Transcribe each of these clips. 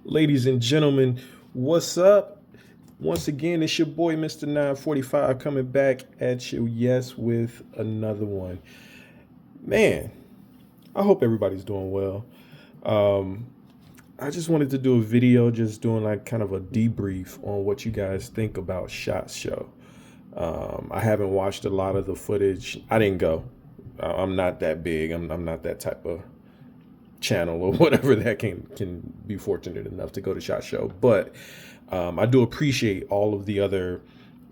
Ladies and gentlemen, what's up? Once again, it's your boy Mr. 945 coming back at you, yes, with another one. Man, I hope everybody's doing well. Um, I just wanted to do a video just doing like kind of a debrief on what you guys think about SHOT Show. I haven't watched a lot of the footage. I didn't go. I'm not that big. I'm not that type of channel or whatever that can be fortunate enough to go to SHOT Show. But I do appreciate all of the other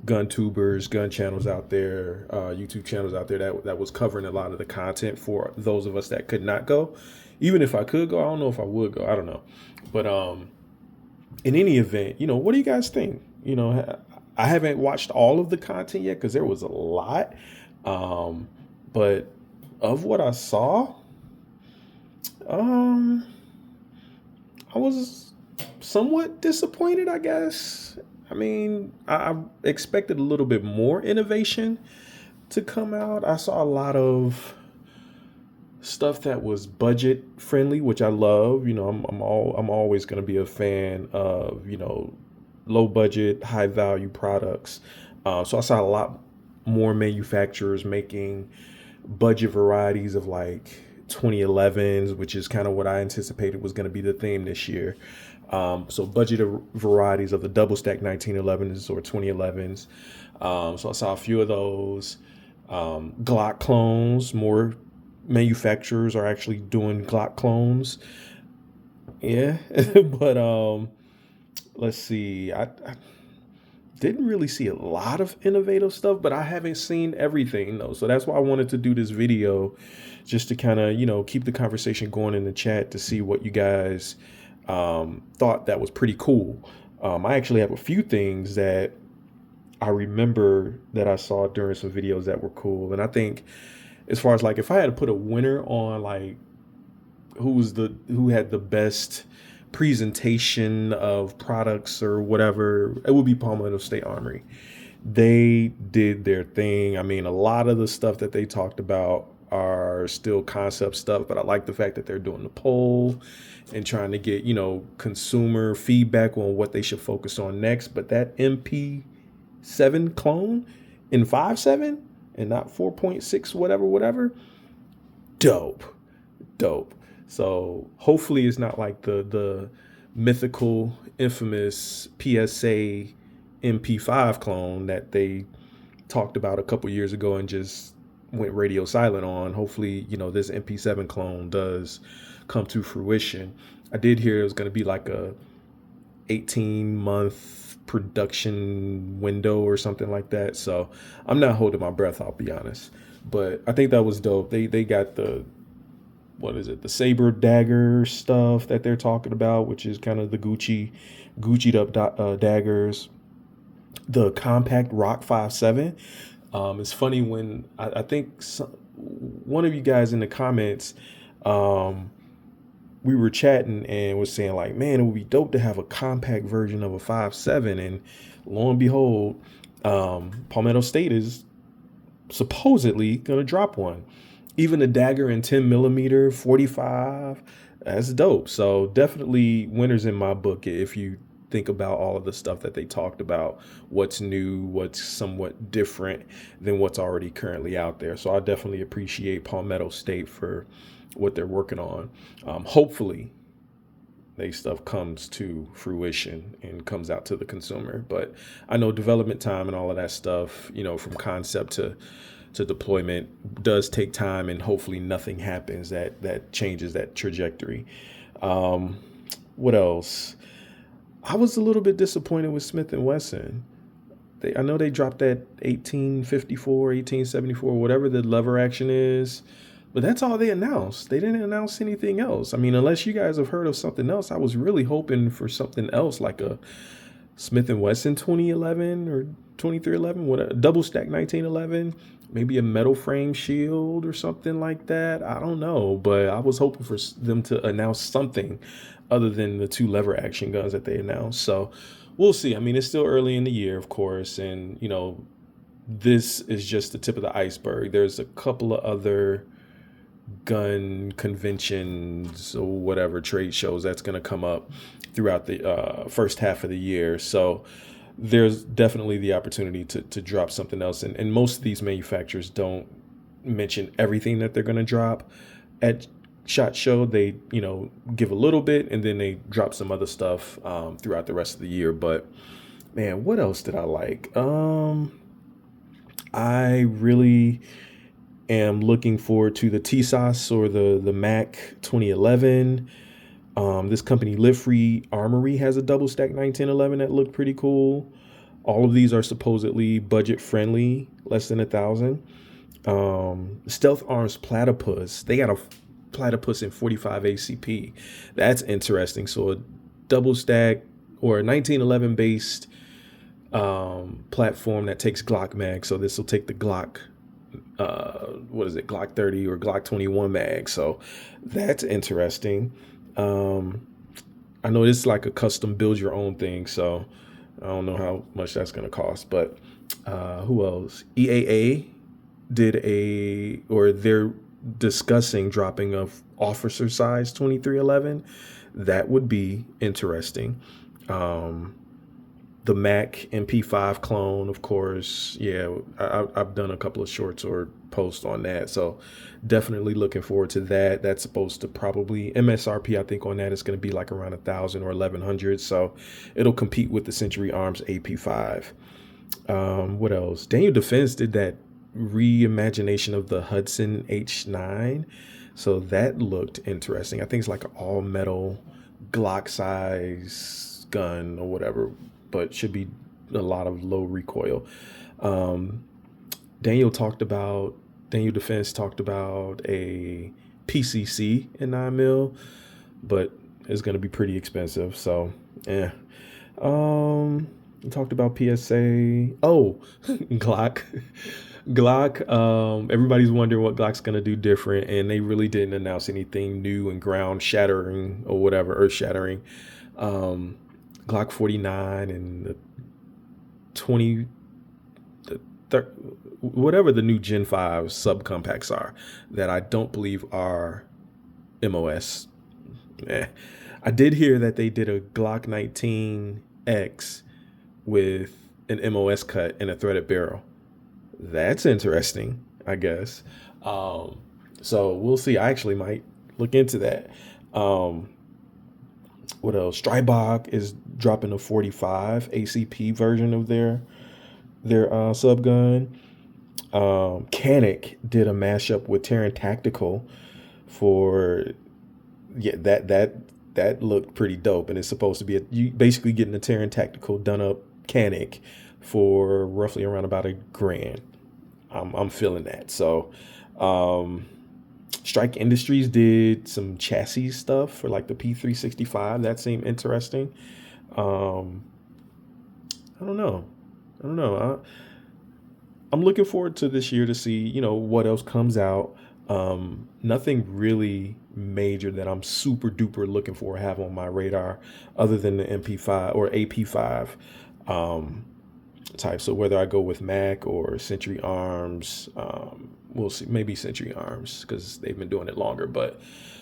gun tubers, gun channels out there, YouTube channels out there that was covering a lot of the content for those of us that could not go. Even if I could go, I don't know if I would go. I don't know. But in any event, what do you guys think? I haven't watched all of the content yet because there was a lot. But of what I saw, um, I was somewhat disappointed, I guess. I mean, I expected a little bit more innovation to come out. I saw a lot of stuff that was budget friendly, which I love. I'm always going to be a fan of low budget, high value products. So I saw a lot more manufacturers making budget varieties of like 2011s, which is kind of what I anticipated was going to be the theme this year. So budget varieties of the double stack 1911s or 2011s. So I saw a few of those. Glock clones, more manufacturers are actually doing Glock clones. Yeah. But let's see. I didn't really see a lot of innovative stuff, but I haven't seen everything though. So that's why I wanted to do this video, just to kind of, keep the conversation going in the chat to see what you guys thought that was pretty cool. I actually have a few things that I remember that I saw during some videos that were cool. And I think as far as like, if I had to put a winner on like who had the best presentation of products or whatever, it would be Palmetto State Armory. They did their thing. I mean, a lot of the stuff that they talked about are still concept stuff, but I like the fact that they're doing the poll and trying to get, consumer feedback on what they should focus on next. But that MP7 clone in 5.7 and not 4.6, whatever, dope. Dope. So hopefully it's not like the mythical, infamous PSA MP5 clone that they talked about a couple years ago and just went radio silent on. Hopefully, this MP7 clone does come to fruition. I did hear it was going to be like a 18-month production window or something like that. So I'm not holding my breath, I'll be honest. But I think that was dope. They got the, what is it, the saber dagger stuff that they're talking about, which is kind of the Gucci'd up daggers. The compact Rock 5.7. It's funny when I think one of you guys in the comments, we were chatting and was saying like, man, it would be dope to have a compact version of a 5.7. And lo and behold, Palmetto State is supposedly going to drop one. Even a dagger in 10 millimeter 45, that's dope. So definitely winners in my book if you think about all of the stuff that they talked about, what's new, what's somewhat different than what's already currently out there. So I definitely appreciate Palmetto State for what they're working on. Hopefully they stuff comes to fruition and comes out to the consumer. But I know development time and all of that stuff, from concept to deployment does take time, and hopefully nothing happens that changes that trajectory. What else? I was a little bit disappointed with Smith and Wesson. I know they dropped that 1854, 1874, whatever the lever action is, but that's all they announced. They didn't announce anything else. I mean, unless you guys have heard of something else, I was really hoping for something else like a Smith and Wesson 2011 or 2311, what, a double stack 1911, maybe a metal frame shield or something like that. I don't know, but I was hoping for them to announce something other than the two lever action guns that they announced. So we'll see. I mean, it's still early in the year, of course, and this is just the tip of the iceberg. There's a couple of other gun conventions or whatever trade shows that's going to come up throughout the first half of the year. So there's definitely the opportunity to drop something else. And most of these manufacturers don't mention everything that they're going to drop at SHOT Show. They, give a little bit and then they drop some other stuff throughout the rest of the year. But man, what else did I like? I really am looking forward to the TSOS or the Mac 2011. This company, Live Free Armory, has a double stack 1911 that looked pretty cool. All of these are supposedly budget friendly, less than $1,000. Stealth Arms Platypus, they got a Platypus in 45 ACP. That's interesting. So a double stack or a 1911 based platform that takes Glock mag. So this will take the Glock, Glock 30 or Glock 21 mag. So that's interesting. I know this is like a custom build your own thing, so I don't know how much that's going to cost. But who else? EAA they're discussing dropping of officer size 2311. That would be interesting. The Mac MP5 clone, of course. Yeah, I've done a couple of shorts or posts on that. So definitely looking forward to that. That's supposed to probably, MSRP, I think on that is going to be like around 1,000 or 1,100. So it'll compete with the Century Arms AP5. What else? Daniel Defense did that reimagination of the Hudson H9. So that looked interesting. I think it's like an all metal Glock size gun or whatever, but should be a lot of low recoil. Daniel Defense talked about a PCC in 9mm, but it's going to be pretty expensive. So, yeah. We talked about PSA. Oh, Glock. Everybody's wondering what Glock's going to do different, and they really didn't announce anything new and ground shattering or whatever, earth shattering. Glock 49 and the 20, whatever the new Gen 5 subcompacts are that I don't believe are MOS. I did hear that they did a Glock 19X with an MOS cut and a threaded barrel. That's interesting, I guess. So we'll see. I actually might look into that. What else? Strybog is dropping a 45 ACP version of their subgun. Canic did a mashup with Terran Tactical for that looked pretty dope, and it's supposed to be you basically getting a Terran Tactical done up Canic for roughly around about $1,000. I'm feeling that. So Strike Industries did some chassis stuff for like the P365. That seemed interesting. I don't know. I'm looking forward to this year to see, what else comes out. Nothing really major that I'm super duper looking for, have on my radar other than the MP5 or AP5 type. So whether I go with Mac or Century Arms, we'll see. Maybe Century Arms because they've been doing it longer, but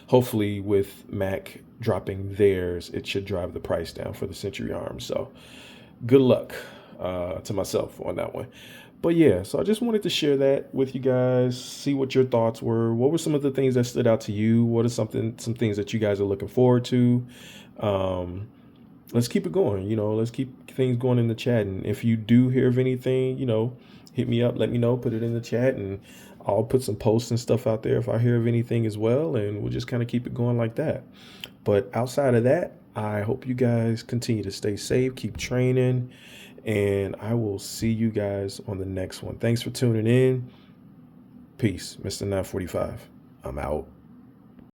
hopefully with Mac dropping theirs, it should drive the price down for the Century Arms. So good luck to myself on that one. But yeah, so I just wanted to share that with you guys, see what your thoughts were. What were some of the things that stood out to you? What are some things that you guys are looking forward to? Let's keep it going. Let's keep things going in the chat. And if you do hear of anything, hit me up, let me know, put it in the chat, and I'll put some posts and stuff out there if I hear of anything as well. And we'll just kind of keep it going like that. But outside of that, I hope you guys continue to stay safe, keep training, and I will see you guys on the next one. Thanks for tuning in. Peace. Mr. 945. I'm out.